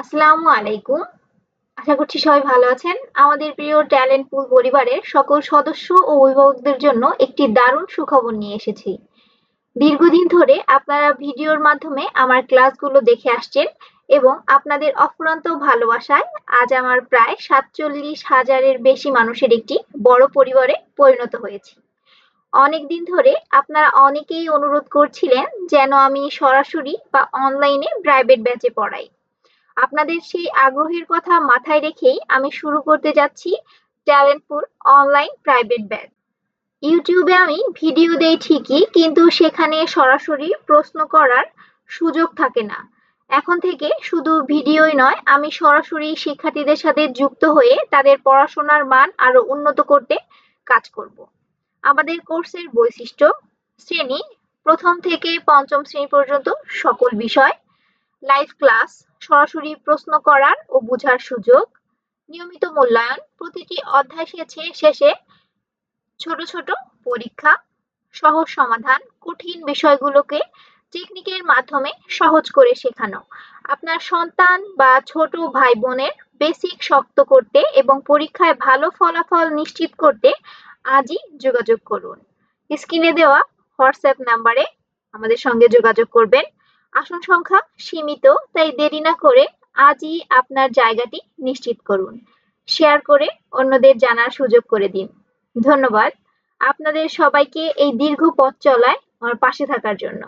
আসসালামু আলাইকুম। আশা করছি সবাই ভালো আছেন। আমাদের প্রিয় ট্যালেন্ট পুল পরিবারের সকল সদস্য ও অভিভাবকদের জন্য একটি দারুণ সুখবর নিয়ে এসেছি। দীর্ঘদিন ধরে আপনারা ভিডিওর মাধ্যমে আমার ক্লাসগুলো দেখে আসছেন এবং আপনাদের অফুরন্ত ভালোবাসায় আজ আমার প্রায় ৪৭,০০০-এর বেশি মানুষের একটি বড় পরিবারে পরিণত হয়েছি। অনেকদিন ধরে আপনারা অনেকেই অনুরোধ করছিলেন যেন আমি সরাসরি বা অনলাইনে প্রাইভেট ব্যাচে পড়াই। আপনাদের সেই আগ্রহের কথা মাথায় রেখেই আমি শুরু করতে যাচ্ছি ট্যালেন্ট পুল অনলাইন প্রাইভেট ব্যাচ। ইউটিউবে আমি ভিডিও দেই ঠিকই, কিন্তু সেখানে সরাসরি প্রশ্ন করার সুযোগ থাকে না। এখন থেকে শুধু ভিডিওই নয়, আমি সরাসরি শিক্ষার্থীদের সাথে যুক্ত হয়ে তাদের পড়াশোনার মান আরো উন্নত করতে কাজ করব। আমাদের কোর্সের বৈশিষ্ট্য: শ্রেণী, প্রথম থেকে পঞ্চম শ্রেণী পর্যন্ত সকল বিষয়, লাইভ ক্লাস, সরাসরি প্রশ্ন করার ও বোঝার সুযোগ, নিয়মিত মূল্যায়ন, প্রতিটি অধ্যায় শেষে ছোট ছোট পরীক্ষা, সহজ সমাধান, কঠিন বিষয়গুলোকে টেকনিকের মাধ্যমে সহজ করে শেখানো। আপনার সন্তান বা ছোট ভাই বোনের বেসিক শক্ত করতে এবং পরীক্ষায় ভালো ফলাফল নিশ্চিত করতে আজই যোগাযোগ করুন। স্ক্রিনে দেওয়া হোয়াটসঅ্যাপ নাম্বারে আমাদের সঙ্গে যোগাযোগ করবেন। আসন সংখ্যা সীমিত, তাই দেরি না করে আজই আপনার জায়গাটি নিশ্চিত করুন। শেয়ার করে অন্যদের জানার সুযোগ করে দিন। ধন্যবাদ আপনাদের সবাইকে এই দীর্ঘ পথ চলায় আমার পাশে থাকার জন্য।